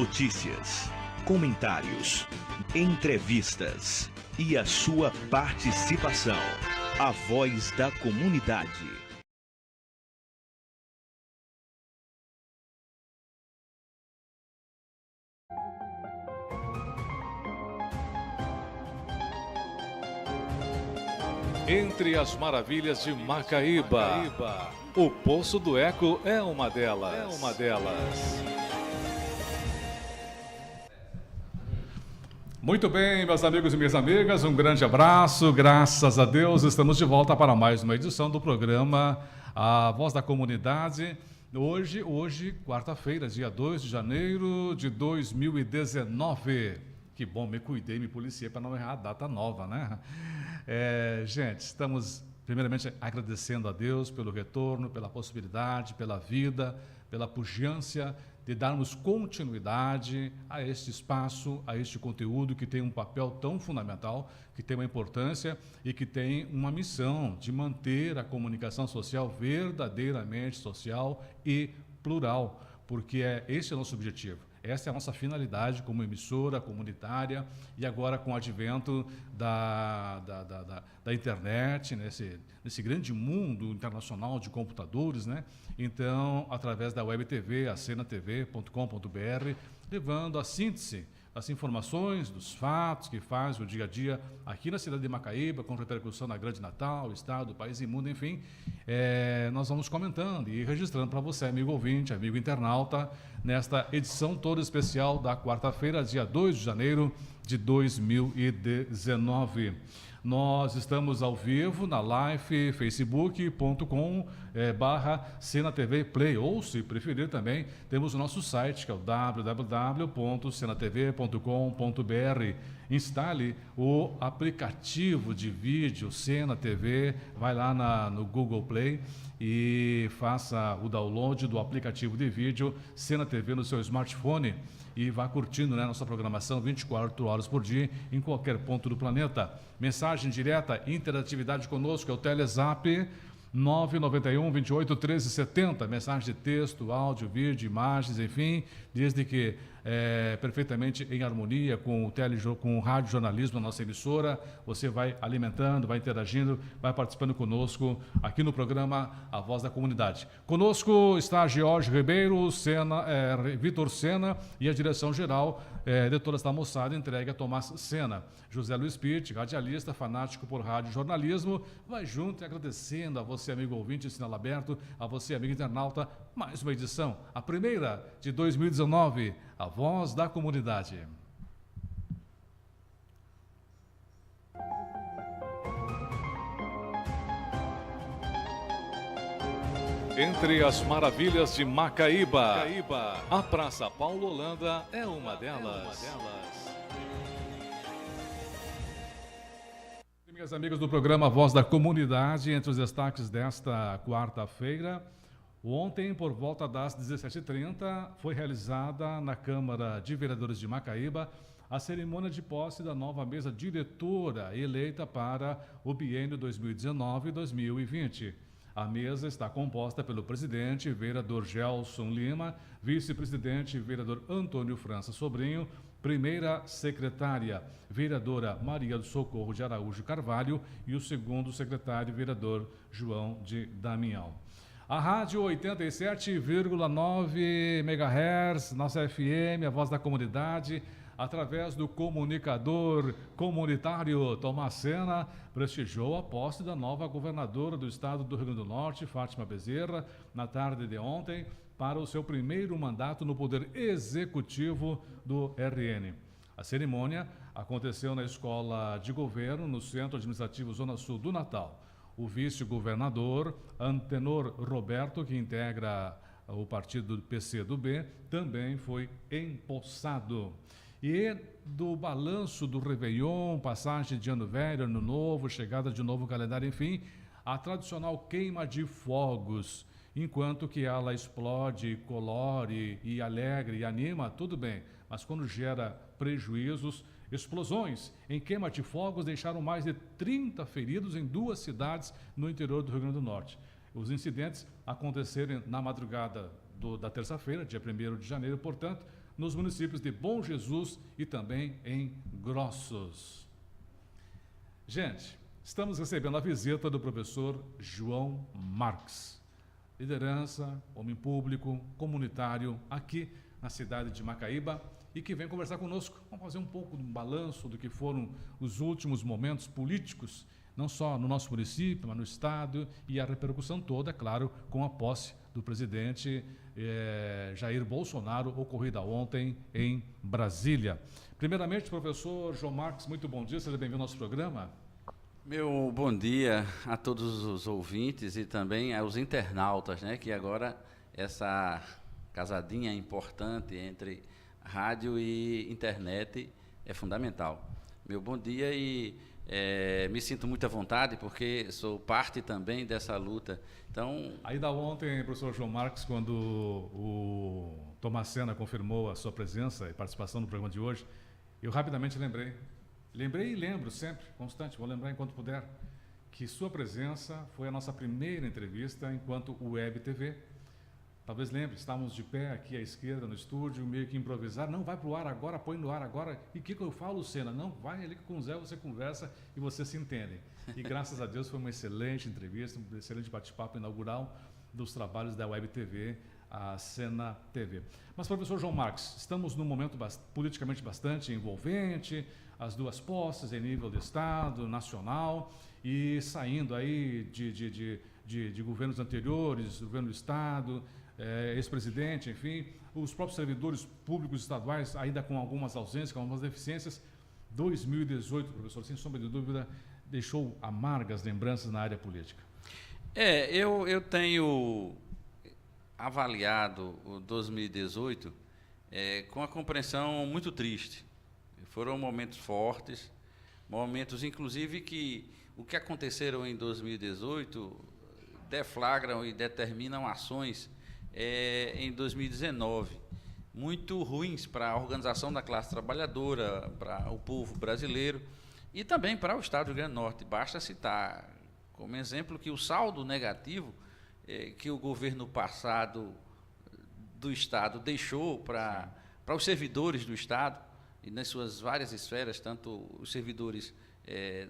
notícias, comentários, entrevistas e a sua participação. A voz da comunidade. Entre as maravilhas de Macaíba, o Poço do Eco é uma delas. Muito bem, meus amigos e minhas amigas, um grande abraço. Graças a Deus, estamos de volta para mais uma edição do programa A Voz da Comunidade. Hoje, quarta-feira, dia 2 de janeiro de 2019. Que bom, me cuidei, me policiei para não errar a data nova, né? Gente, estamos primeiramente agradecendo a Deus pelo retorno, pela possibilidade, pela vida, pela pujança de darmos continuidade a este espaço, a este conteúdo que tem um papel tão fundamental, que tem uma importância e que tem uma missão de manter a comunicação social verdadeiramente social e plural, porque esse é o nosso objetivo. Essa é a nossa finalidade como emissora comunitária e agora com o advento da internet, nesse grande mundo internacional de computadores, né? Então, através da web TV, acenatv.com.br, levando a síntese das informações, dos fatos que faz o dia a dia aqui na cidade de Macaíba, com repercussão na Grande Natal, estado, país e mundo, enfim, nós vamos comentando e registrando para você, amigo ouvinte, amigo internauta, nesta edição toda especial da quarta-feira, dia 2 de janeiro de 2019. Nós estamos ao vivo na live facebook.com/CenaTV Play, ou se preferir também, temos o nosso site, que é o www.cenatv.com.br. Instale o aplicativo de vídeo Cena TV, vai lá no Google Play e faça o download do aplicativo de vídeo Cena TV no seu smartphone e vá curtindo, né, nossa programação 24 horas por dia em qualquer ponto do planeta. Mensagem direta, interatividade conosco, é o Telezap 991 28 13 70, mensagem de texto, áudio, vídeo, imagens, enfim, desde que perfeitamente em harmonia com o rádio jornalismo, a nossa emissora, você vai alimentando, vai interagindo, vai participando conosco aqui no programa A Voz da Comunidade. Conosco está George Ribeiro, Vitor Sena e a direção geral de toda esta moçada entregue a Tomás Sena. José Luiz Pitt, radialista, fanático por rádio jornalismo, vai junto e agradecendo a você, amigo ouvinte, sinal aberto, a você, amigo internauta, mais uma edição, a primeira de 2019, A Voz da Comunidade. Entre as maravilhas de Macaíba, a Praça Paulo Holanda é uma delas. Minhas amigas do programa Voz da Comunidade, entre os destaques desta quarta-feira, ontem, por volta das 17h30, foi realizada na Câmara de Vereadores de Macaíba a cerimônia de posse da nova mesa diretora eleita para o biênio 2019-2020. A mesa está composta pelo presidente, vereador Gelson Lima, vice-presidente, vereador Antônio França Sobrinho, primeira secretária, vereadora Maria do Socorro de Araújo Carvalho e o segundo secretário, vereador João de Damião. A rádio 87,9 MHz, nossa FM, a Voz da Comunidade, através do comunicador comunitário Tomás Sena, prestigiou a posse da nova governadora do estado do Rio Grande do Norte, Fátima Bezerra, na tarde de ontem, para o seu primeiro mandato no Poder Executivo do RN. A cerimônia aconteceu na Escola de Governo, no Centro Administrativo Zona Sul do Natal. O vice-governador Antenor Roberto, que integra o partido PCdoB, também foi empossado. E do balanço do Réveillon, passagem de Ano Velho, Ano Novo, chegada de novo calendário, enfim, a tradicional queima de fogos. Enquanto que ela explode, colore e alegre e anima, tudo bem. Mas quando gera prejuízos, explosões em queima de fogos deixaram mais de 30 feridos em 2 cidades no interior do Rio Grande do Norte. Os incidentes aconteceram na madrugada da terça-feira, dia 1º de janeiro, portanto, nos municípios de Bom Jesus e também em Grossos. Gente, estamos recebendo a visita do professor João Marques, liderança, homem público, comunitário aqui na cidade de Macaíba e que vem conversar conosco. Vamos fazer um pouco de um balanço do que foram os últimos momentos políticos, não só no nosso município, mas no estado e a repercussão toda, claro, com a posse do presidente Jair Bolsonaro, ocorrida ontem em Brasília. Primeiramente, professor João Marques, muito bom dia, seja bem-vindo ao nosso programa. Meu bom dia a todos os ouvintes e também aos internautas, né, que agora essa casadinha importante entre rádio e internet é fundamental. Meu bom dia e me sinto muito à vontade porque sou parte também dessa luta. Então, ainda ontem, professor João Marques, quando o Tomás Sena confirmou a sua presença e participação no programa de hoje, eu rapidamente lembrei e lembro sempre, constante, vou lembrar enquanto puder, que sua presença foi a nossa primeira entrevista enquanto Web TV. Talvez lembre, estávamos de pé aqui à esquerda no estúdio, meio que improvisar. Não, vai para o ar agora, põe no ar agora. E o que eu falo, Sena? Não, vai ali com o Zé, você conversa e vocês se entendem. E graças a Deus foi uma excelente entrevista, um excelente bate-papo inaugural dos trabalhos da Web TV, a Sena TV. Mas, professor João Marques, estamos num momento politicamente bastante envolvente, as duas posses em nível de Estado, nacional, e saindo aí de governos anteriores, governo do Estado, ex-presidente, enfim, os próprios servidores públicos estaduais ainda com algumas ausências, com algumas deficiências. 2018, professor, sem sombra de dúvida, deixou amargas lembranças na área política. Eu tenho avaliado o 2018 com a compreensão muito triste. Foram momentos fortes, momentos inclusive que o que aconteceram em 2018 deflagram e determinam ações em 2019, muito ruins para a organização da classe trabalhadora, para o povo brasileiro e também para o Estado do Rio Grande do Norte. Basta citar como exemplo que o saldo negativo que o governo passado do Estado deixou para os servidores do Estado e nas suas várias esferas, tanto os servidores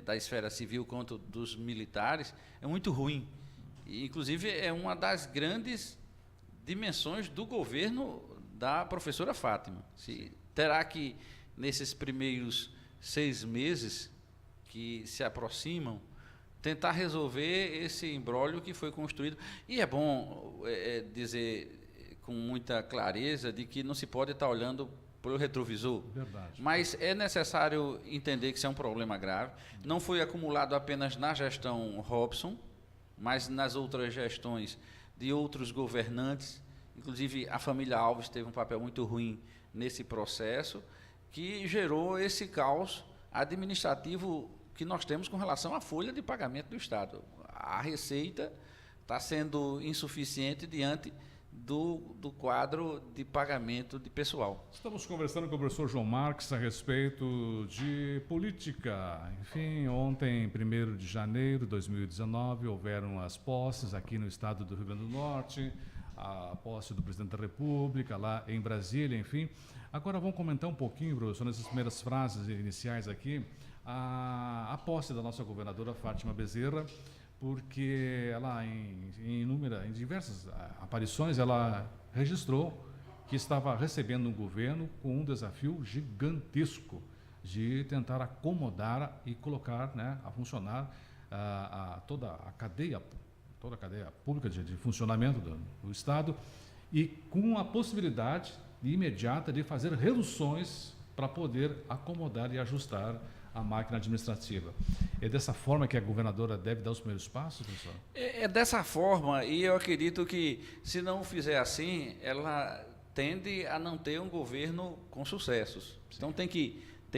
da esfera civil quanto dos militares, é muito ruim. E, inclusive, é uma das grandes dimensões do governo da professora Fátima. Terá que, nesses primeiros 6 meses que se aproximam, tentar resolver esse imbróglio que foi construído. E é bom dizer com muita clareza de que não se pode estar olhando pelo retrovisor. Verdade. Mas é necessário entender que isso é um problema grave. Não foi acumulado apenas na gestão Robson, mas nas outras gestões de outros governantes, inclusive a família Alves teve um papel muito ruim nesse processo, que gerou esse caos administrativo que nós temos com relação à folha de pagamento do Estado. A receita está sendo insuficiente diante do quadro de pagamento de pessoal. Estamos conversando com o professor João Marques a respeito de política. Enfim, ontem, 1º de janeiro de 2019, houveram as posses aqui no estado do Rio Grande do Norte, a posse do presidente da República, lá em Brasília, enfim. Agora vamos comentar um pouquinho, professor, nessas primeiras frases iniciais aqui, a posse da nossa governadora Fátima Bezerra, porque ela, em diversas aparições, ela registrou que estava recebendo um governo com um desafio gigantesco de tentar acomodar e colocar, né, a funcionar toda a cadeia pública de funcionamento do Estado e com a possibilidade imediata de fazer reduções para poder acomodar e ajustar a máquina administrativa. É dessa forma que a governadora deve dar os primeiros passos, professor? É dessa forma, e eu acredito que, se não fizer assim, ela tende a não ter um governo com sucessos. Sim. Então, tem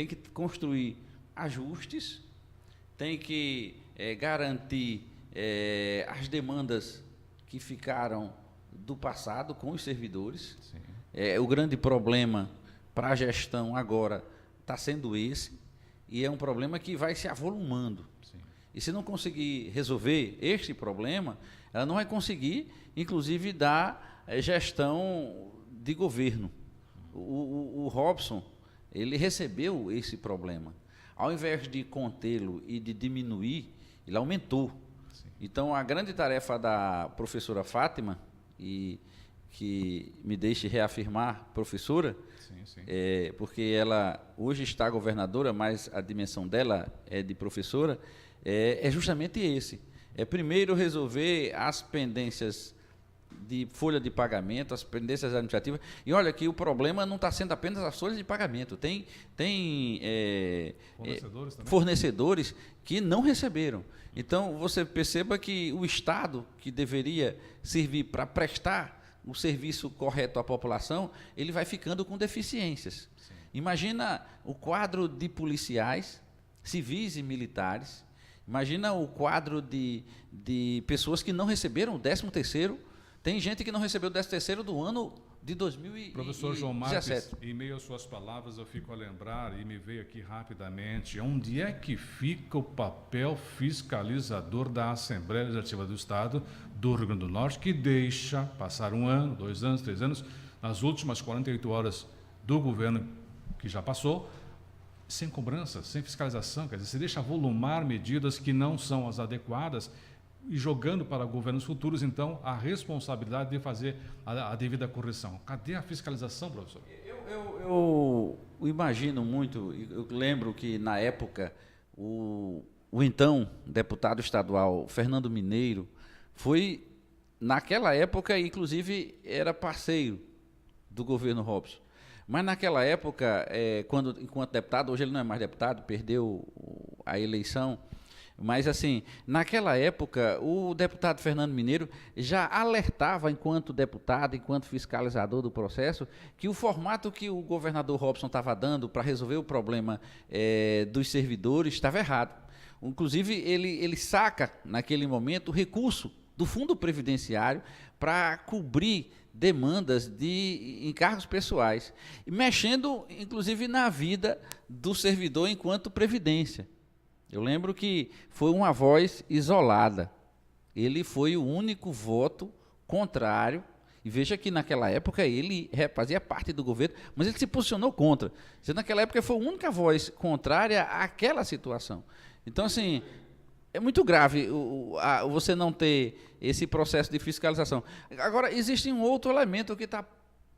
que construir ajustes, tem que garantir as demandas que ficaram do passado com os servidores. O grande problema para a gestão agora está sendo esse, e é um problema que vai se avolumando. Sim. E se não conseguir resolver este problema, ela não vai conseguir, inclusive, dar gestão de governo. O Robson, ele recebeu esse problema. Ao invés de contê-lo e de diminuir, ele aumentou. Sim. Então, a grande tarefa da professora Fátima, e que me deixe reafirmar, professora, sim. Porque ela hoje está governadora, mas a dimensão dela é de professora, é justamente esse. Primeiro resolver as pendências de folha de pagamento, as pendências administrativas. E olha que o problema não está sendo apenas as folhas de pagamento. Tem fornecedores que não receberam. Então, você perceba que o Estado, que deveria servir para prestar o serviço correto à população, ele vai ficando com deficiências. Sim. Imagina o quadro de policiais, civis e militares. Imagina o quadro de pessoas que não receberam o 13º. Tem gente que não recebeu o 13º do ano de 2017. Professor João Marques, em meio às suas palavras, eu fico a lembrar, e me veio aqui rapidamente, onde é que fica o papel fiscalizador da Assembleia Legislativa do Estado do Rio Grande do Norte, que deixa passar 1 ano, 2 anos, 3 anos, nas últimas 48 horas do governo que já passou, sem cobrança, sem fiscalização, quer dizer, se deixa volumar medidas que não são as adequadas e jogando para governos futuros, então, a responsabilidade de fazer a devida correção. Cadê a fiscalização, professor? Eu imagino muito, eu lembro que, na época, o então deputado estadual Fernando Mineiro foi, naquela época, inclusive, era parceiro do governo Robson. Mas naquela época, enquanto deputado, hoje ele não é mais deputado, perdeu a eleição, mas assim, naquela época, o deputado Fernando Mineiro já alertava, enquanto deputado, enquanto fiscalizador do processo, que o formato que o governador Robson estava dando para resolver o problema dos servidores estava errado. Inclusive, ele saca, naquele momento, o recurso do Fundo Previdenciário para cobrir demandas de encargos pessoais, mexendo, inclusive, na vida do servidor enquanto previdência. Eu lembro que foi uma voz isolada. Ele foi o único voto contrário. E veja que naquela época ele fazia parte do governo, mas ele se posicionou contra. Naquela época foi a única voz contrária àquela situação. Então, assim, é muito grave você não ter esse processo de fiscalização. Agora, existe um outro elemento que está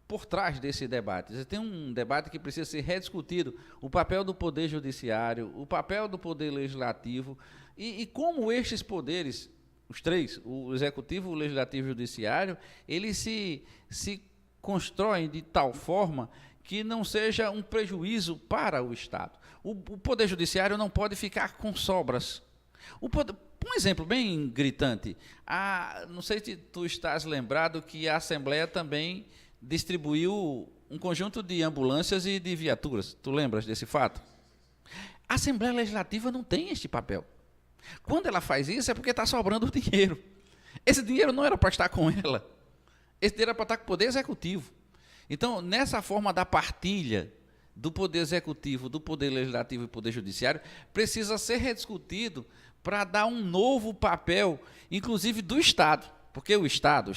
por trás desse debate. Tem um debate que precisa ser rediscutido, o papel do Poder Judiciário, o papel do Poder Legislativo, e como estes poderes, os três, o Executivo, o Legislativo e o Judiciário, eles se constroem de tal forma que não seja um prejuízo para o Estado. O Poder Judiciário não pode ficar com sobras. Um exemplo bem gritante, não sei se tu estás lembrado que a Assembleia também distribuiu um conjunto de ambulâncias e de viaturas. Tu lembras desse fato? A Assembleia Legislativa não tem este papel. Quando ela faz isso é porque está sobrando dinheiro. Esse dinheiro não era para estar com ela. Esse dinheiro era para estar com o Poder Executivo. Então, nessa forma da partilha do Poder Executivo, do Poder Legislativo e do Poder Judiciário, precisa ser rediscutido para dar um novo papel, inclusive do Estado. Porque o Estado,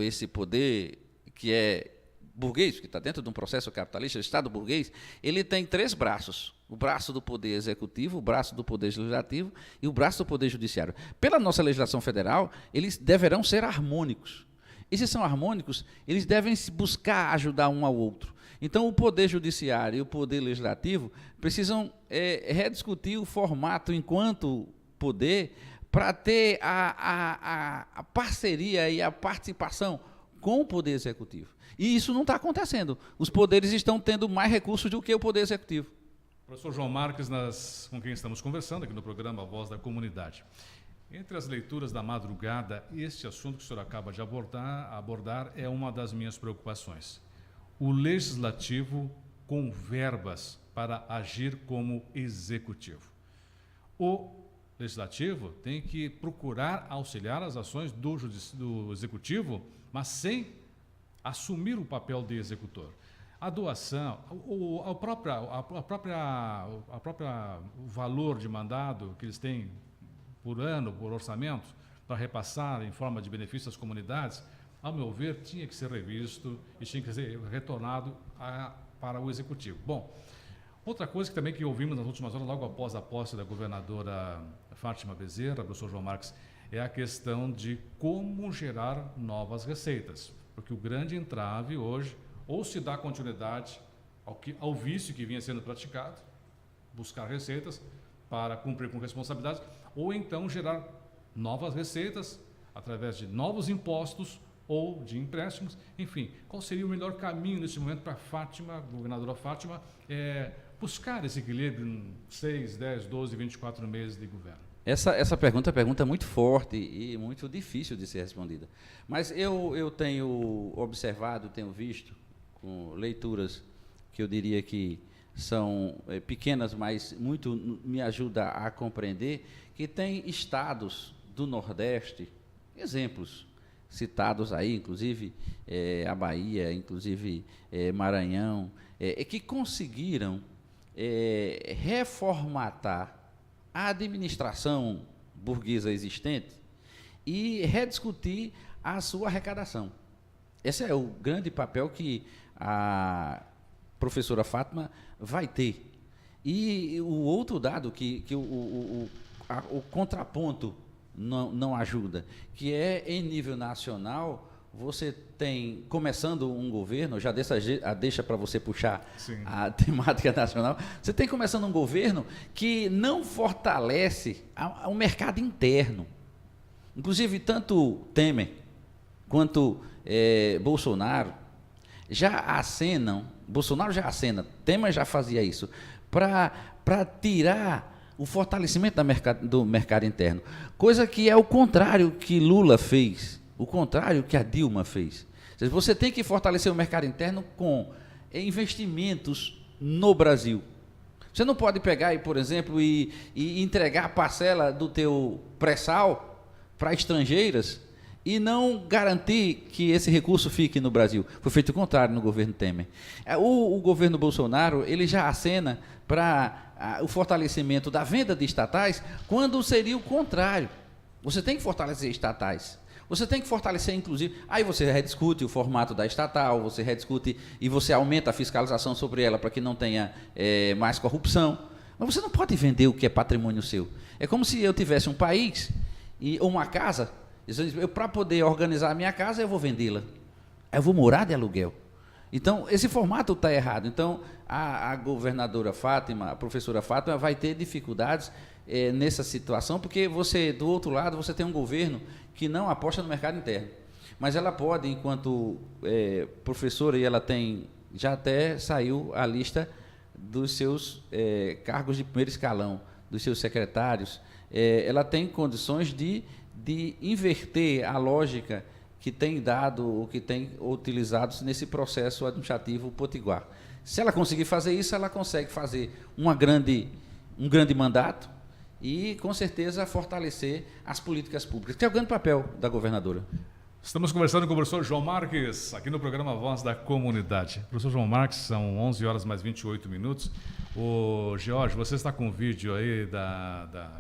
esse poder que é burguês, que está dentro de um processo capitalista, o Estado burguês, ele tem 3 braços. O braço do Poder Executivo, o braço do Poder Legislativo e o braço do Poder Judiciário. Pela nossa legislação federal, eles deverão ser harmônicos. E se são harmônicos, eles devem buscar ajudar um ao outro. Então, o Poder Judiciário e o Poder Legislativo precisam rediscutir o formato enquanto poder para ter a parceria e a participação com o Poder Executivo. E isso não está acontecendo. Os poderes estão tendo mais recursos do que o Poder Executivo. Professor João Marques, com quem estamos conversando aqui no programa Voz da Comunidade. Entre as leituras da madrugada, este assunto que o senhor acaba de abordar é uma das minhas preocupações. O Legislativo com verbas para agir como Executivo. O Legislativo tem que procurar auxiliar as ações do Executivo, mas sem assumir o papel de executor. A doação, o valor de mandado que eles têm por ano, por orçamento, para repassar em forma de benefício às comunidades, ao meu ver, tinha que ser revisto e tinha que ser retornado para o Executivo. Bom, outra coisa que também que ouvimos nas últimas horas, logo após a posse da governadora Fátima Bezerra, professor João Marques, é a questão de como gerar novas receitas. Porque o grande entrave hoje, ou se dá continuidade ao vício que vinha sendo praticado, buscar receitas para cumprir com responsabilidades, ou então gerar novas receitas através de novos impostos ou de empréstimos. Enfim, qual seria o melhor caminho nesse momento para Fátima, governadora Fátima, buscar esse equilíbrio em 6, 10, 12, 24 meses de governo? Essa pergunta é uma pergunta muito forte e muito difícil de ser respondida. Mas eu tenho observado, tenho visto, com leituras que eu diria que são pequenas, mas muito me ajuda a compreender, que tem estados do Nordeste, exemplos citados aí, inclusive a Bahia, inclusive Maranhão, que conseguiram reformatar a administração burguesa existente e rediscutir a sua arrecadação. Esse é o grande papel que a professora Fátima vai ter. E o outro dado que o contraponto não ajuda, que é em nível nacional, você tem, começando um governo, já deixa para você puxar Sim. a temática nacional, você tem começando um governo que não fortalece o mercado interno. Inclusive, tanto Temer quanto Bolsonaro já acenam, Bolsonaro já acena, Temer já fazia isso, para tirar o fortalecimento do mercado interno, coisa que é o contrário que Lula fez, o contrário que a Dilma fez. Ou seja, você tem que fortalecer o mercado interno com investimentos no Brasil. Você não pode pegar, por exemplo, e entregar a parcela do teu pré-sal para estrangeiras e não garantir que esse recurso fique no Brasil. Foi feito o contrário no governo Temer. O governo Bolsonaro, ele já acena para o fortalecimento da venda de estatais, quando seria o contrário. Você tem que fortalecer estatais. Você tem que fortalecer, inclusive, aí você rediscute o formato da estatal, você rediscute e você aumenta a fiscalização sobre ela para que não tenha mais corrupção. Mas você não pode vender o que é patrimônio seu. É como se eu tivesse um país ou uma casa, para poder organizar a minha casa, eu vou vendê-la. Eu vou morar de aluguel. Então, esse formato está errado. Então, a governadora Fátima, a professora Fátima, vai ter dificuldades nessa situação, porque você, do outro lado, você tem um governo que não aposta no mercado interno. Mas ela pode, enquanto professora, e ela tem, já até saiu a lista dos seus cargos de primeiro escalão, dos seus secretários, ela tem condições de inverter a lógica que tem dado, ou que tem utilizado nesse processo administrativo potiguar. Se ela conseguir fazer isso, ela consegue fazer um grande mandato e, com certeza, fortalecer as políticas públicas, que é o grande papel da governadora. Estamos conversando com o professor João Marques, aqui no programa Voz da Comunidade. Professor João Marques, são 11 horas mais 28 minutos. O George, você está com um vídeo aí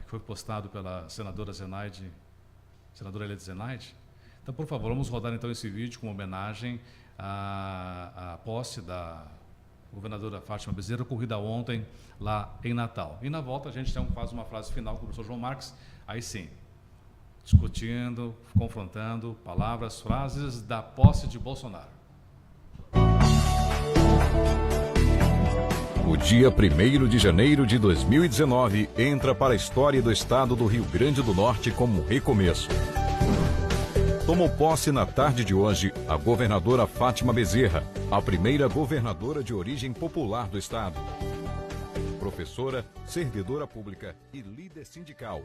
que foi postado pela senadora Eliette Zenaide? Então, por favor, vamos rodar então esse vídeo com homenagem à posse da governadora Fátima Bezerra, ocorrida ontem lá em Natal. E na volta a gente então faz uma frase final com o professor João Marques, aí sim, discutindo, confrontando palavras, frases da posse de Bolsonaro. O dia 1º de janeiro de 2019 entra para a história do estado do Rio Grande do Norte como um recomeço. Tomou posse na tarde de hoje a governadora Fátima Bezerra, a primeira governadora de origem popular do estado. Professora, servidora pública e líder sindical.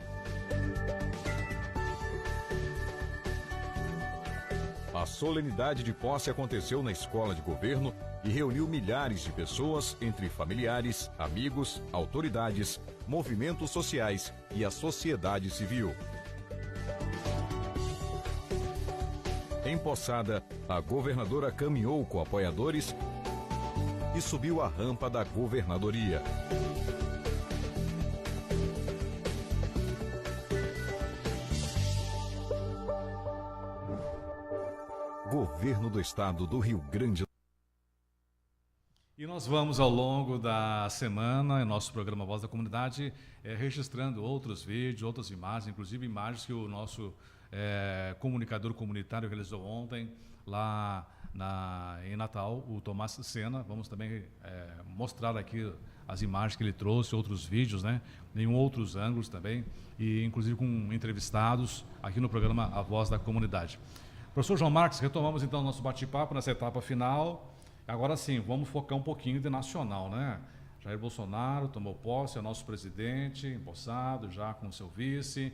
A solenidade de posse aconteceu na escola de governo e reuniu milhares de pessoas, entre familiares, amigos, autoridades, movimentos sociais e a sociedade civil. Empossada, a governadora caminhou com apoiadores e subiu a rampa da governadoria. Governo do Estado do Rio Grande. E nós vamos, ao longo da semana, em nosso programa Voz da Comunidade, registrando outros vídeos, outras imagens, inclusive imagens que o nosso comunicador comunitário realizou ontem, lá em Natal, o Tomás Sena. Vamos também mostrar aqui as imagens que ele trouxe, outros vídeos, né, em outros ângulos também, e inclusive com entrevistados aqui no programa A Voz da Comunidade. Professor João Marques, retomamos então nosso bate-papo nessa etapa final. Agora sim, vamos focar um pouquinho de nacional, né? Jair Bolsonaro tomou posse, é nosso presidente, empossado, já com seu vice,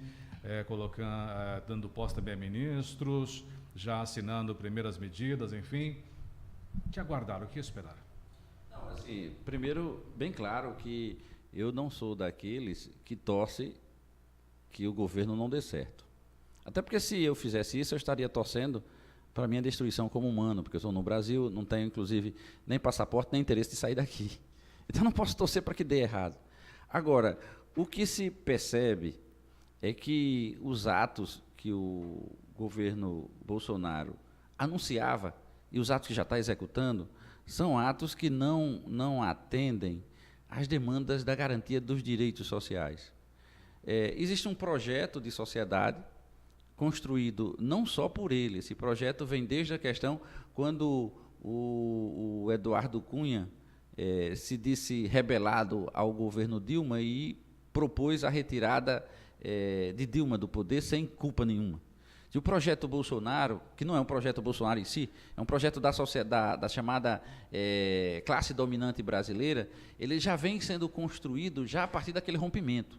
dando posse também a ministros, já assinando primeiras medidas, enfim. O que aguardar, o que esperar? Não, assim, primeiro, bem claro que eu não sou daqueles que torcem que o governo não dê certo. Até porque se eu fizesse isso, eu estaria torcendo para a minha destruição como humano, porque eu estou no Brasil, não tenho, inclusive, nem passaporte, nem interesse de sair daqui. Então, não posso torcer para que dê errado. Agora, o que se percebe é que os atos que o governo Bolsonaro anunciava, e os atos que já está executando, são atos que não atendem às demandas da garantia dos direitos sociais. Existe um projeto de sociedade construído não só por ele. Esse projeto vem desde a questão quando o Eduardo Cunha se disse rebelado ao governo Dilma e propôs a retirada de Dilma do poder sem culpa nenhuma. E o projeto Bolsonaro, que não é um projeto Bolsonaro em si, é um projeto da sociedade, da chamada classe dominante brasileira, ele já vem sendo construído já a partir daquele rompimento.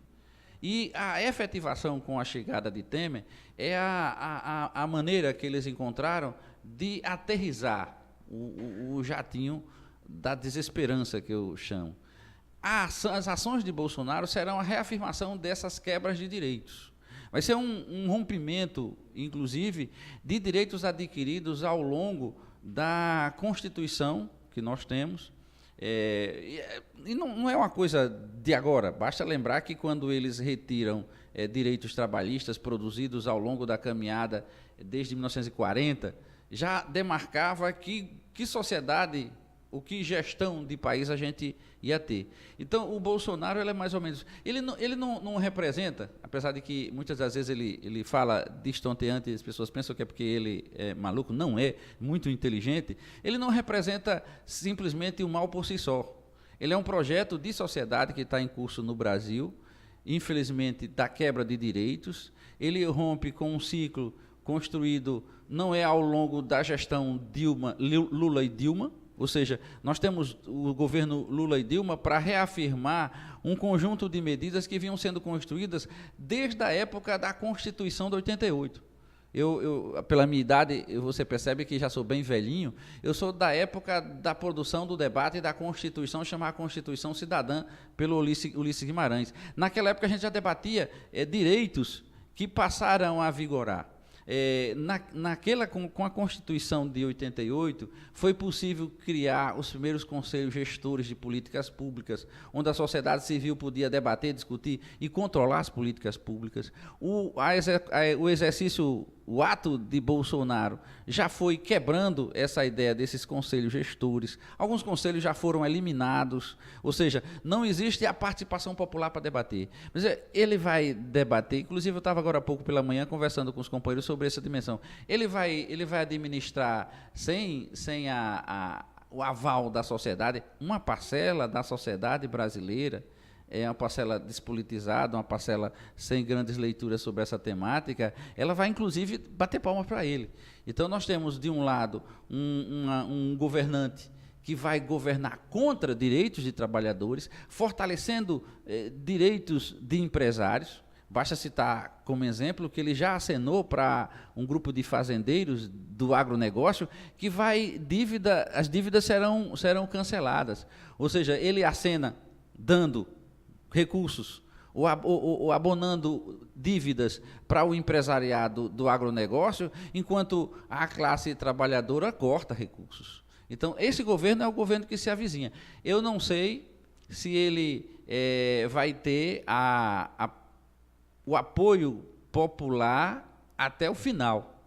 E a efetivação com a chegada de Temer é a maneira que eles encontraram de aterrissar o jatinho da desesperança, que eu chamo. As ações de Bolsonaro serão a reafirmação dessas quebras de direitos. Vai ser um rompimento, inclusive, de direitos adquiridos ao longo da Constituição que nós temos. E não é uma coisa de agora, basta lembrar que quando eles retiram direitos trabalhistas produzidos ao longo da caminhada desde 1940, já demarcava que sociedade, o que gestão de país a gente ia ter. Então, o Bolsonaro, ele é mais ou menos... Ele não representa, apesar de que muitas das vezes ele fala distonteante, as pessoas pensam que é porque ele é maluco, não é, muito inteligente. Ele não representa simplesmente o mal por si só. Ele é um projeto de sociedade que está em curso no Brasil, infelizmente, da quebra de direitos. Ele rompe com um ciclo construído, não é ao longo da gestão Lula e Dilma, ou seja, nós temos o governo Lula e Dilma para reafirmar um conjunto de medidas que vinham sendo construídas desde a época da Constituição de 88. Pela minha idade, você percebe que já sou bem velhinho, eu sou da época da produção do debate da Constituição, chamada Constituição Cidadã, pelo Ulisses Guimarães. Naquela época a gente já debatia direitos que passaram a vigorar. Com a Constituição de 88, foi possível criar os primeiros conselhos gestores de políticas públicas, onde a sociedade civil podia debater, discutir e controlar as políticas públicas. O ato de Bolsonaro já foi quebrando essa ideia desses conselhos gestores. Alguns conselhos já foram eliminados, ou seja, não existe a participação popular para debater. Mas ele vai debater, inclusive eu estava agora há pouco pela manhã conversando com os companheiros sobre essa dimensão. Ele vai administrar sem o aval da sociedade, uma parcela da sociedade brasileira, uma parcela despolitizada, uma parcela sem grandes leituras sobre essa temática, ela vai, inclusive, bater palmas para ele. Então, nós temos, de um lado, um governante que vai governar contra direitos de trabalhadores, fortalecendo direitos de empresários. Basta citar como exemplo que ele já acenou para um grupo de fazendeiros do agronegócio que as dívidas serão canceladas. Ou seja, ele acena dando recursos ou abonando dívidas para o empresariado do agronegócio, enquanto a classe trabalhadora corta recursos. Então, esse governo é o governo que se avizinha. Eu não sei se ele vai ter o apoio popular até o final.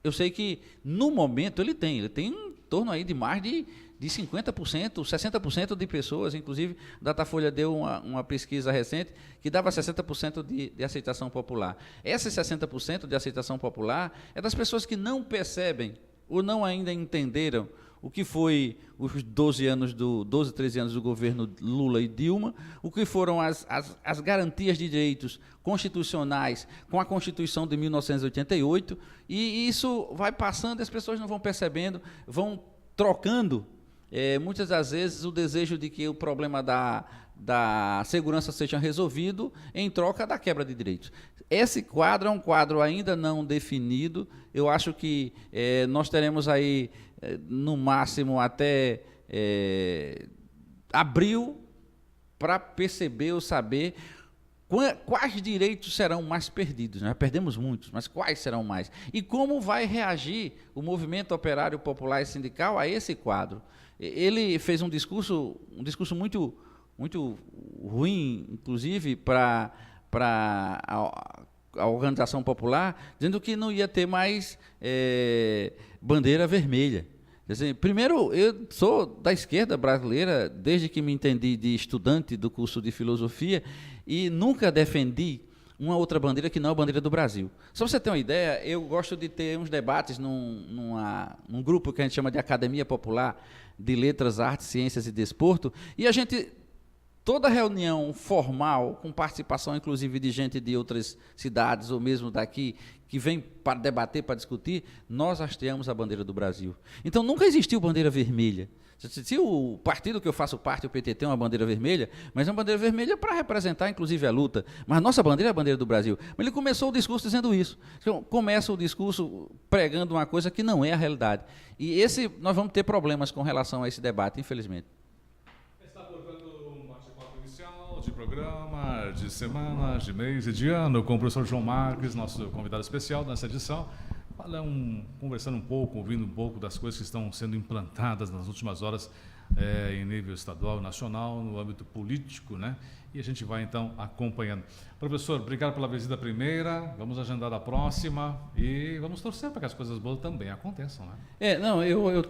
Eu sei que, no momento, ele tem em torno aí de mais de 50%, 60% de pessoas, inclusive, a Datafolha deu uma pesquisa recente que dava 60% de aceitação popular. Essas 60% de aceitação popular é das pessoas que não percebem ou não ainda entenderam o que foi os 12, 13 anos do governo Lula e Dilma, o que foram as garantias de direitos constitucionais com a Constituição de 1988, e isso vai passando, as pessoas não vão percebendo, vão trocando, muitas das vezes, o desejo de que o problema da segurança seja resolvido em troca da quebra de direitos. Esse quadro é um quadro ainda não definido. Eu acho que nós teremos aí, no máximo, até abril, para perceber ou saber quais direitos serão mais perdidos. Nós perdemos muitos, mas quais serão mais? E como vai reagir o movimento operário popular e sindical a esse quadro? Ele fez um discurso muito, muito ruim, inclusive, para a organização popular, dizendo que não ia ter mais bandeira vermelha. Quer dizer, primeiro, eu sou da esquerda brasileira, desde que me entendi de estudante do curso de filosofia, e nunca defendi uma outra bandeira que não a bandeira do Brasil. Só para você ter uma ideia, eu gosto de ter uns debates num grupo que a gente chama de Academia Popular de Letras, Artes, Ciências e Desporto, e a gente, toda reunião formal, com participação inclusive de gente de outras cidades ou mesmo daqui, que vem para debater, para discutir, nós hasteamos a bandeira do Brasil. Então nunca existiu bandeira vermelha. Se o partido que eu faço parte, o PT, tem uma bandeira vermelha, mas é uma bandeira vermelha para representar inclusive a luta. Mas nossa bandeira é a bandeira do Brasil. Mas ele começou o discurso dizendo isso. Então, começa o discurso pregando uma coisa que não é a realidade. E nós vamos ter problemas com relação a esse debate, infelizmente. Está portando um bate-papo inicial de programa, de semana, de mês e de ano, com o professor João Marques, nosso convidado especial nessa edição. Conversando um pouco, ouvindo um pouco das coisas que estão sendo implantadas nas últimas horas em nível estadual e nacional, no âmbito político, né? E a gente vai, então, acompanhando. Professor, obrigado pela visita primeira, vamos agendar a próxima e vamos torcer para que as coisas boas também aconteçam, né?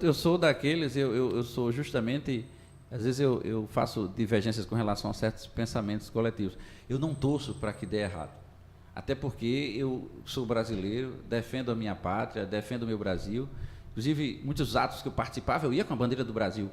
Eu sou daqueles, eu sou justamente, às vezes eu faço divergências com relação a certos pensamentos coletivos. Eu não torço para que dê errado. Até porque eu sou brasileiro, defendo a minha pátria, defendo o meu Brasil. Inclusive, muitos atos que eu participava, eu ia com a bandeira do Brasil.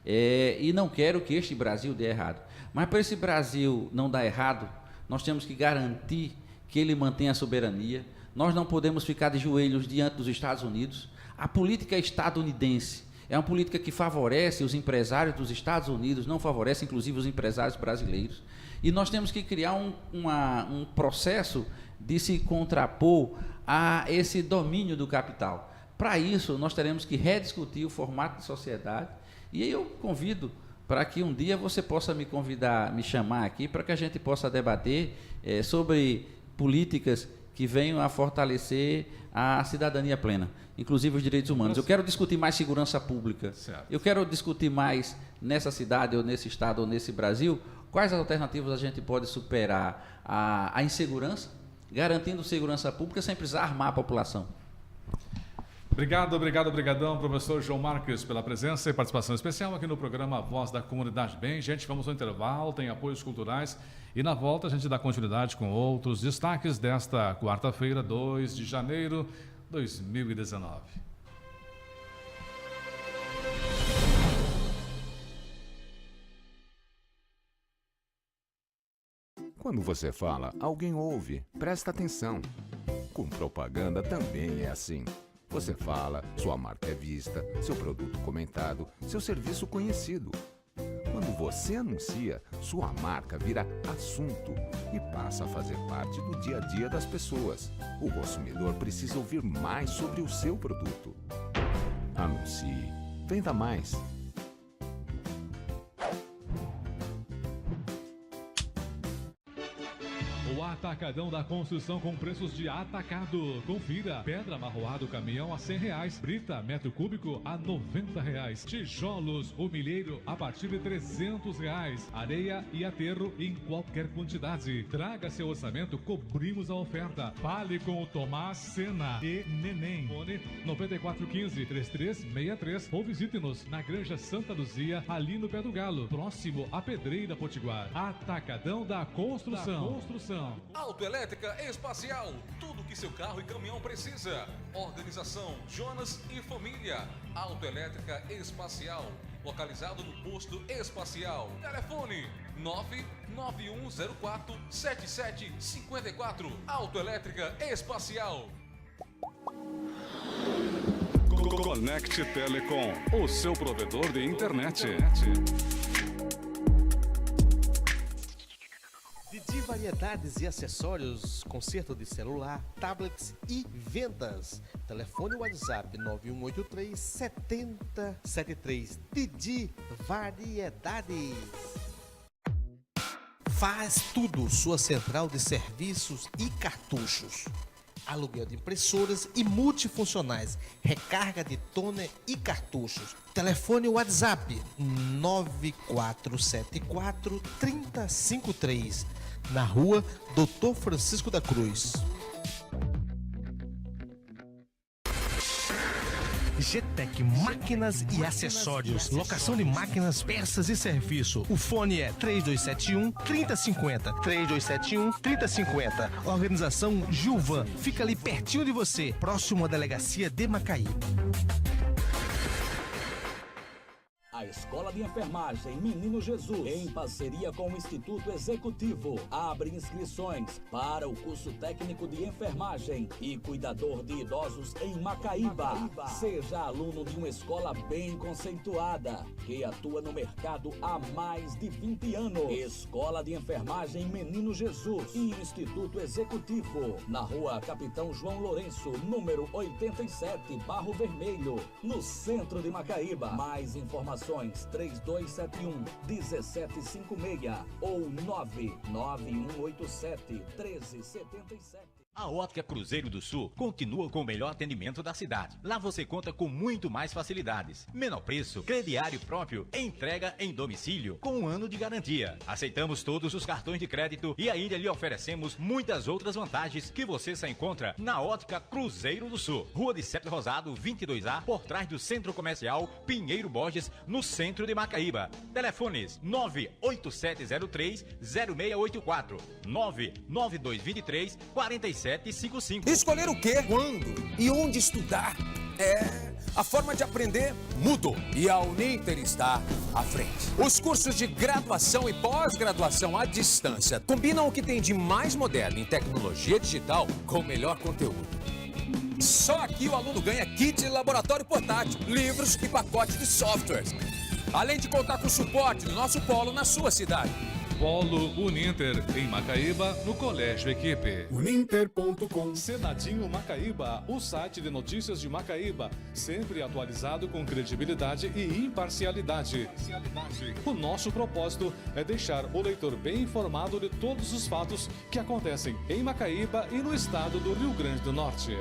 E não quero que este Brasil dê errado. Mas para esse Brasil não dar errado, nós temos que garantir que ele mantenha a soberania. Nós não podemos ficar de joelhos diante dos Estados Unidos. A política estadunidense é uma política que favorece os empresários dos Estados Unidos, não favorece, inclusive, os empresários brasileiros. E nós temos que criar um processo de se contrapor a esse domínio do capital. Para isso, nós teremos que rediscutir o formato de sociedade. E eu convido para que um dia você possa me convidar, me chamar aqui, para que a gente possa debater sobre políticas que venham a fortalecer a cidadania plena, inclusive os direitos humanos. Eu quero discutir mais segurança pública. Certo. Eu quero discutir mais nessa cidade, ou nesse estado, ou nesse Brasil, quais as alternativas a gente pode superar a insegurança, garantindo segurança pública sem precisar armar a população. Obrigadão, professor João Marques, pela presença e participação especial aqui no programa Voz da Comunidade. Bem, gente, vamos ao intervalo, tem apoios culturais e na volta a gente dá continuidade com outros destaques desta quarta-feira, 2 de janeiro de 2019. Quando você fala, alguém ouve. Presta atenção. Com propaganda também é assim. Você fala, sua marca é vista, seu produto comentado, seu serviço conhecido. Quando você anuncia, sua marca vira assunto e passa a fazer parte do dia a dia das pessoas. O consumidor precisa ouvir mais sobre o seu produto. Anuncie. Venda mais. O Atacadão da Construção com preços de atacado. Confira: pedra amarroado caminhão a R$100, brita metro cúbico a R$90, tijolos o milheiro a partir de R$300, areia e aterro em qualquer quantidade. Traga seu orçamento, cobrimos a oferta. Fale com o Tomás Sena e Neném. Fone 9415-3363 ou visite-nos na Granja Santa Luzia, ali no Pé do Galo, próximo à Pedreira Potiguar. Atacadão da Construção. Autoelétrica Espacial, tudo que seu carro e caminhão precisa. Organização Jonas e Família. Autoelétrica Espacial, localizado no posto Espacial. Telefone 99104-7754. Autoelétrica Espacial. Conecte Telecom, o seu provedor de internet. De variedades e acessórios, conserto de celular, tablets e vendas. Telefone WhatsApp 9183-7073. Didi Variedades. Faz tudo, sua central de serviços e cartuchos. Aluguel de impressoras e multifuncionais, recarga de toner e cartuchos. Telefone WhatsApp 9474-3053, na rua Dr. Francisco da Cruz. GTEC Máquinas e Acessórios, locação de máquinas, peças e serviço. O fone é 3271-3050, 3271-3050. Organização Gilvan, fica ali pertinho de você, próximo à delegacia de Macaíba. A Escola de Enfermagem Menino Jesus, em parceria com o Instituto Executivo, abre inscrições para o curso técnico de enfermagem e cuidador de idosos em Macaíba. Seja aluno de uma escola bem conceituada, que atua no mercado há mais de 20 anos. Escola de Enfermagem Menino Jesus e Instituto Executivo, na rua Capitão João Lourenço, número 87, Barro Vermelho, no centro de Macaíba. Mais informações 3271-1756 ou 99187-1377. A Ótica Cruzeiro do Sul continua com o melhor atendimento da cidade. Lá você conta com muito mais facilidades. Menor preço, crediário próprio, entrega em domicílio, com 1 ano de garantia. Aceitamos todos os cartões de crédito e ainda lhe oferecemos muitas outras vantagens que você só encontra na Ótica Cruzeiro do Sul. Rua de Sete Rosado, 22A, por trás do Centro Comercial Pinheiro Borges, no centro de Macaíba. Telefones 98703-0684, 99223-4755. Escolher o quê, quando e onde estudar. A forma de aprender mudou e a Uninter está à frente. Os cursos de graduação e pós-graduação à distância combinam o que tem de mais moderno em tecnologia digital com o melhor conteúdo. Só aqui o aluno ganha kit de laboratório portátil, livros e pacote de softwares. Além de contar com suporte do nosso polo na sua cidade. Polo Uninter, em Macaíba, no Colégio Equipe. Uninter.com. Senadinho Macaíba, o site de notícias de Macaíba, sempre atualizado com credibilidade e imparcialidade. O nosso propósito é deixar o leitor bem informado de todos os fatos que acontecem em Macaíba e no estado do Rio Grande do Norte.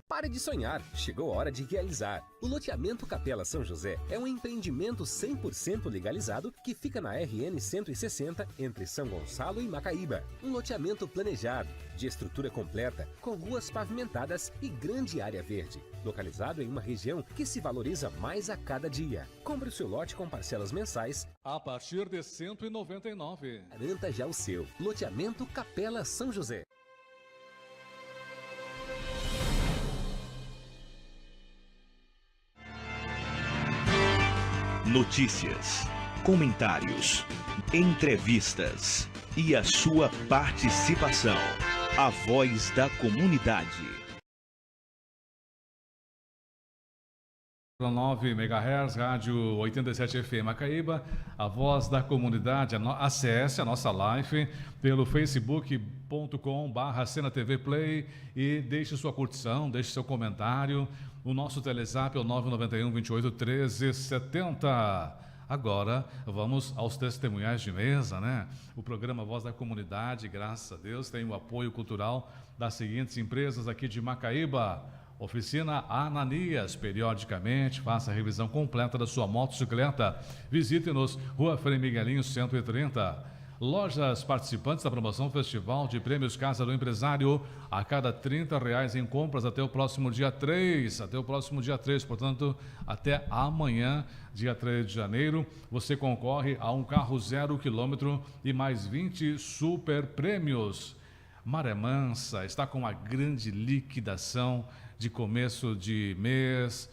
Pare de sonhar, chegou a hora de realizar. O loteamento Capela São José é um empreendimento 100% legalizado que fica na RN 160 entre São Gonçalo e Macaíba. Um loteamento planejado, de estrutura completa, com ruas pavimentadas e grande área verde. Localizado em uma região que se valoriza mais a cada dia. Compre o seu lote com parcelas mensais a partir de R$ 199. Garanta já o seu. Loteamento Capela São José. Notícias, comentários, entrevistas e a sua participação. A voz da comunidade. 9 MHz, rádio 87 FM Macaíba, a voz da comunidade. Acesse a nossa live pelo facebook.com/CenaTV Play e deixe sua curtição, deixe seu comentário. O nosso telezap é o 991 28 13 70. Agora, vamos aos testemunhais de mesa, né? O programa Voz da Comunidade, graças a Deus, tem o apoio cultural das seguintes empresas aqui de Macaíba. Oficina Ananias, periodicamente, faça a revisão completa da sua motocicleta. Visite-nos, Rua Frei Miguelinho, 130. Lojas participantes da promoção Festival de Prêmios Casa do Empresário, a cada R$30 em compras até o próximo dia 3. Até o próximo dia 3, portanto, até amanhã, dia 3 de janeiro, você concorre a um carro 0 km e mais 20 super prêmios. Maré Mansa está com uma grande liquidação de começo de mês,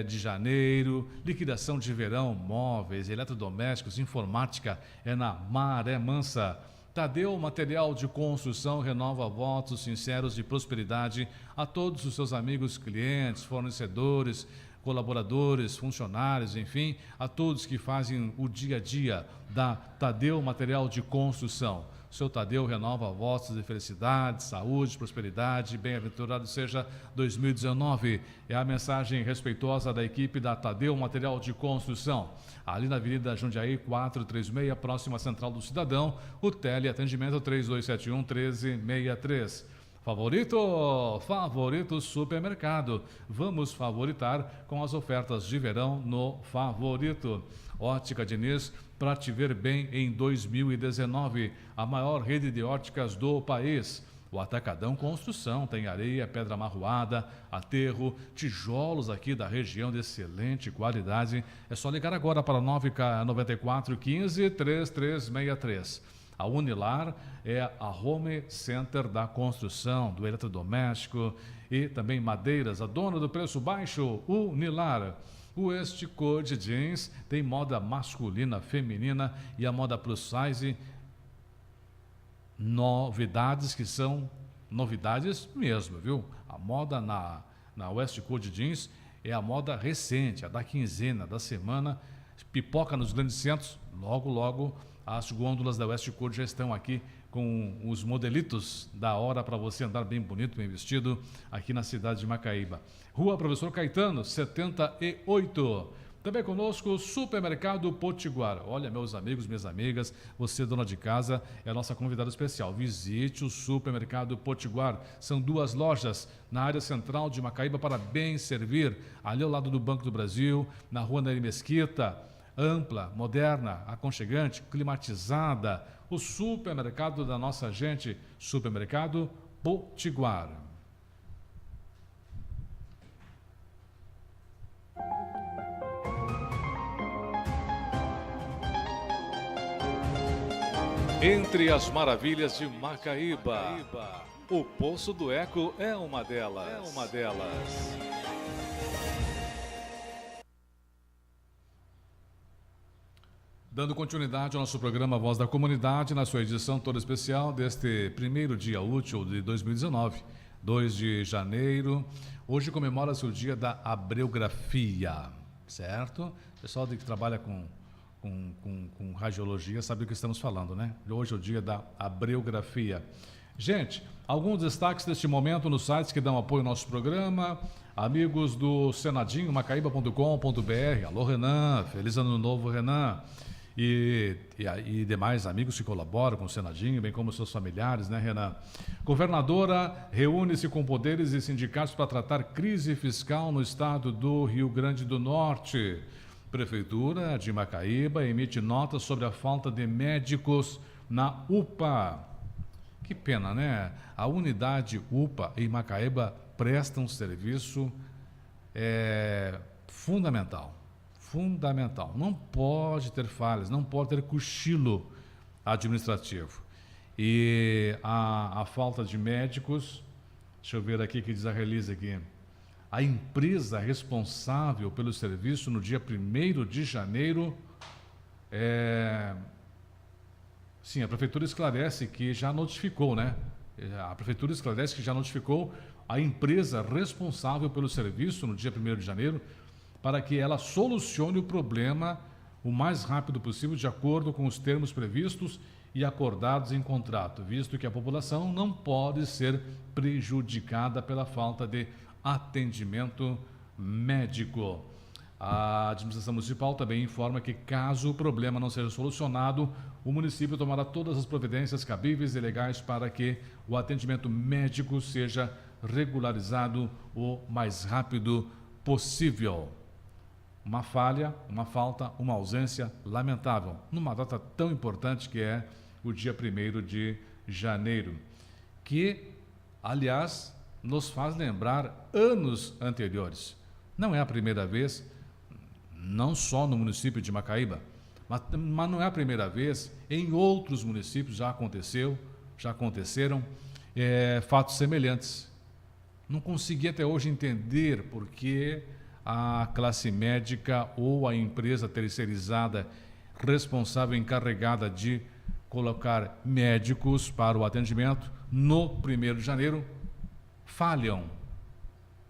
de janeiro, liquidação de verão, móveis, eletrodomésticos, informática, é na Maré Mansa. Tadeu Material de Construção renova votos sinceros de prosperidade a todos os seus amigos, clientes, fornecedores, colaboradores, funcionários, enfim, a todos que fazem o dia a dia da Tadeu Material de Construção. Seu Tadeu renova votos de felicidade, saúde, prosperidade, bem-aventurado seja 2019. É a mensagem respeitosa da equipe da Tadeu Material de Construção. Ali na Avenida Jundiaí 436, próxima à Central do Cidadão, o teleatendimento 3271-1363. Favorito Supermercado. Vamos favoritar com as ofertas de verão no Favorito. Ótica Diniz, para te ver bem em 2019, a maior rede de óticas do país. O Atacadão Construção tem areia, pedra amarroada, aterro, tijolos aqui da região de excelente qualidade. É só ligar agora para 994 15 3363. A Unilar é a home center da construção, do eletrodoméstico e também madeiras. A dona do preço baixo, Unilar. O West Code Jeans tem moda masculina, feminina e a moda plus size. Novidades que são novidades mesmo, viu? A moda na West Code Jeans é a moda recente, a da quinzena, da semana. Pipoca nos grandes centros, logo as gôndolas da West Code já estão aqui com os modelitos da hora para você andar bem bonito, bem vestido, aqui na cidade de Macaíba. Rua Professor Caetano, 78. Também conosco o Supermercado Potiguar. Olha, meus amigos, minhas amigas, você, dona de casa, é a nossa convidada especial. Visite o Supermercado Potiguar. São 2 lojas na área central de Macaíba para bem servir. Ali ao lado do Banco do Brasil, na Rua Nery Mesquita. Ampla, moderna, aconchegante, climatizada. O supermercado da nossa gente, Supermercado Potiguar. Entre as maravilhas de Macaíba, o Poço do Eco é uma delas. Dando continuidade ao nosso programa Voz da Comunidade, na sua edição toda especial deste primeiro dia útil de 2019, 2 de janeiro. Hoje comemora-se o dia da abreografia, certo? O pessoal que trabalha com radiologia sabe o que estamos falando, né? Hoje é o dia da abreografia. Gente, alguns destaques deste momento nos sites que dão apoio ao nosso programa. Amigos do Senadinho, macaíba.com.br. Alô, Renan. Feliz ano novo, Renan. E demais amigos que colaboram com o Senadinho, bem como seus familiares, né, Renan? Governadora reúne-se com poderes e sindicatos para tratar crise fiscal no estado do Rio Grande do Norte. Prefeitura de Macaíba emite nota sobre a falta de médicos na UPA. Que pena, né? A unidade UPA em Macaíba presta um serviço fundamental. Não pode ter falhas, não pode ter cochilo administrativo. E a falta de médicos, deixa eu ver aqui o que diz a release aqui. A empresa responsável pelo serviço no dia 1º de janeiro, sim, a Prefeitura esclarece que já notificou, né? A Prefeitura esclarece que já notificou a empresa responsável pelo serviço no dia 1º de janeiro para que ela solucione o problema o mais rápido possível, de acordo com os termos previstos e acordados em contrato, visto que a população não pode ser prejudicada pela falta de atendimento médico. A administração municipal também informa que, caso o problema não seja solucionado, o município tomará todas as providências cabíveis e legais para que o atendimento médico seja regularizado o mais rápido possível. Uma falha, uma falta, uma ausência lamentável, numa data tão importante que é o dia 1º de janeiro, que, aliás, nos faz lembrar anos anteriores. Não é a primeira vez, não só no município de Macaíba, mas não é a primeira vez, em outros municípios já aconteceram fatos semelhantes. Não consegui até hoje entender por que a classe médica ou a empresa terceirizada responsável, encarregada de colocar médicos para o atendimento no 1º de janeiro, falham,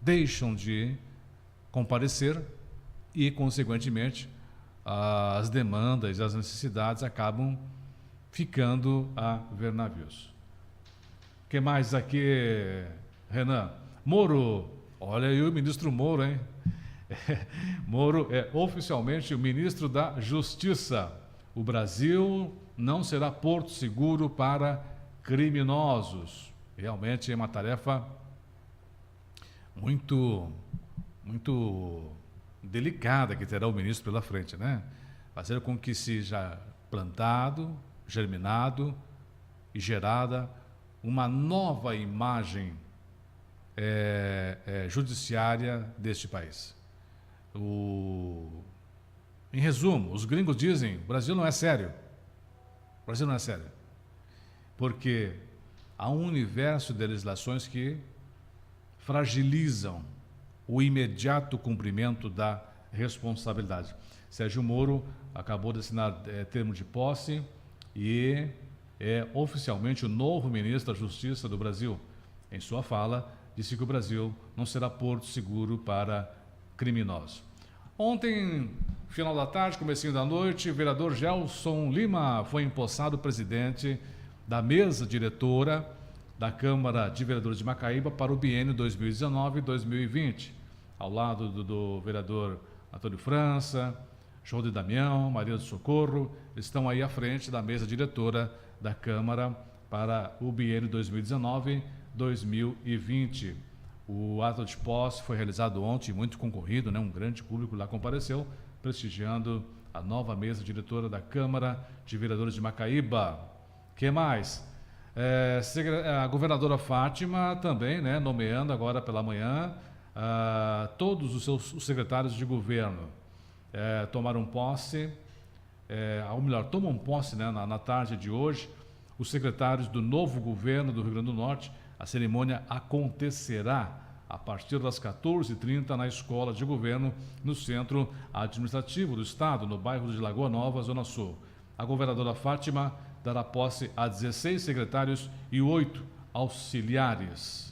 deixam de comparecer e, consequentemente, as demandas e as necessidades acabam ficando a ver navios. O que mais aqui, Renan? Moro, olha aí o ministro Moro, hein? Moro é oficialmente o ministro da Justiça. O Brasil não será porto seguro para criminosos. Realmente é uma tarefa muito delicada que terá o ministro pela frente, né? Fazer com que seja plantado, germinado e gerada uma nova imagem judiciária deste país. Em resumo, os gringos dizem: o Brasil não é sério. O Brasil não é sério. Porque há um universo de legislações que fragilizam o imediato cumprimento da responsabilidade. Sérgio Moro acabou de assinar termo de posse e é oficialmente o novo ministro da Justiça do Brasil. Em sua fala, disse que o Brasil não será porto seguro para criminosos. Ontem, final da tarde, comecinho da noite, o vereador Gelson Lima foi empossado presidente da mesa diretora da Câmara de Vereadores de Macaíba para o biênio 2019-2020, ao lado do vereador Antônio França, João de Damião, Maria do Socorro, estão aí à frente da mesa diretora da Câmara para o biênio 2019-2020. O ato de posse foi realizado ontem, muito concorrido, né? Um grande público lá compareceu, prestigiando a nova mesa diretora da Câmara de Vereadores de Macaíba. O que mais? A governadora Fátima também, né, nomeando agora pela manhã todos os secretários de governo. Tomaram posse, ou melhor, tomam posse, né, na tarde de hoje, os secretários do novo governo do Rio Grande do Norte. A cerimônia acontecerá a partir das 14h30 na Escola de Governo, no Centro Administrativo do Estado, no bairro de Lagoa Nova, Zona Sul. A governadora Fátima dará posse a 16 secretários e 8 auxiliares.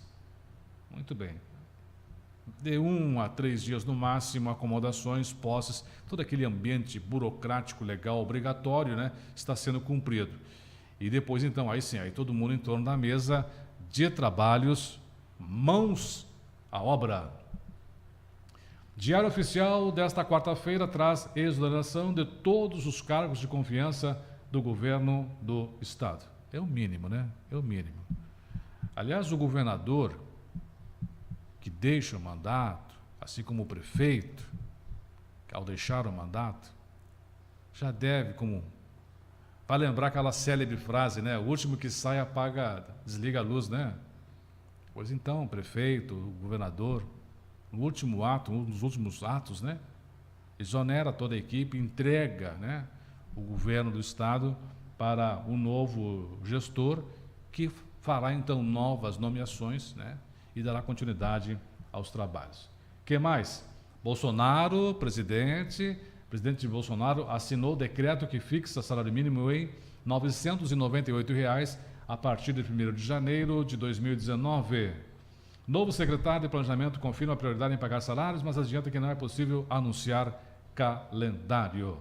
Muito bem. De 1 a 3 dias no máximo, acomodações, posses, todo aquele ambiente burocrático, legal, obrigatório, né, está sendo cumprido. E depois, então, aí sim, aí todo mundo em torno da mesa de trabalhos, mãos à obra. Diário Oficial desta quarta-feira traz exoneração de todos os cargos de confiança do governo do Estado. É o mínimo, né? É o mínimo. Aliás, o governador que deixa o mandato, assim como o prefeito, que ao deixar o mandato, já deve, para lembrar aquela célebre frase, né? O último que sai apaga, desliga a luz, né? Pois então, o prefeito, o governador, no último ato, um dos últimos atos, né? Exonera toda a equipe, entrega, né, o governo do Estado para um novo gestor que fará, então, novas nomeações, né? E dará continuidade aos trabalhos. O que mais? Bolsonaro, presidente Bolsonaro assinou o decreto que fixa salário mínimo em R$ 998 a partir de 1º de janeiro de 2019. Novo secretário de Planejamento confirma a prioridade em pagar salários, mas adianta que não é possível anunciar calendário.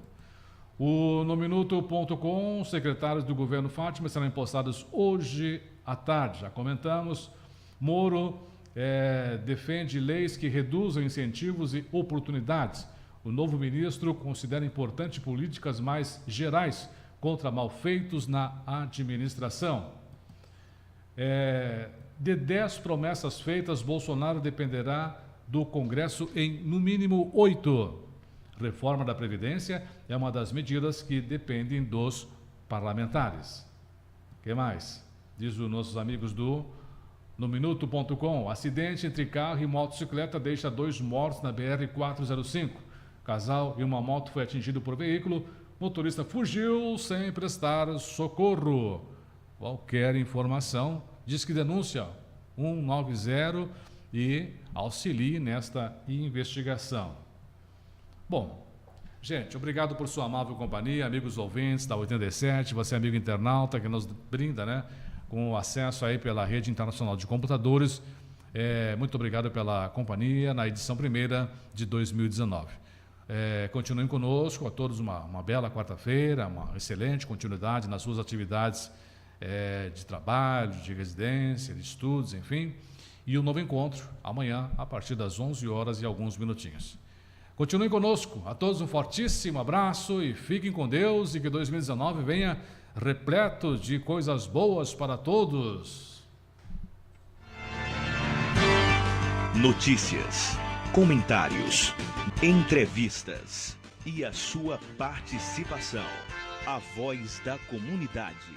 No Minuto.com, secretários do governo Fátima serão empossados hoje à tarde. Já comentamos. Moro defende leis que reduzam incentivos e oportunidades. O novo ministro considera importante políticas mais gerais contra malfeitos na administração. De 10 promessas feitas, Bolsonaro dependerá do Congresso em, no mínimo, 8. Reforma da Previdência é uma das medidas que dependem dos parlamentares. O que mais? Diz os nossos amigos do Minuto.com. Acidente entre carro e motocicleta deixa 2 mortos na BR-405. Casal e uma moto foi atingido por veículo. Motorista fugiu sem prestar socorro. Qualquer informação, diz que denúncia 190 e auxilie nesta investigação. Bom, gente, obrigado por sua amável companhia, amigos ouvintes da 87, você amigo internauta que nos brinda, né, com acesso aí pela Rede Internacional de Computadores. Muito obrigado pela companhia na edição primeira de 2019. Continuem conosco, a todos uma bela quarta-feira, uma excelente continuidade nas suas atividades de trabalho, de residência, de estudos, enfim. E um novo encontro amanhã, a partir das 11 horas e alguns minutinhos. Continuem conosco, a todos um fortíssimo abraço e fiquem com Deus e que 2019 venha repleto de coisas boas para todos. Notícias, comentários, entrevistas e a sua participação. A voz da comunidade.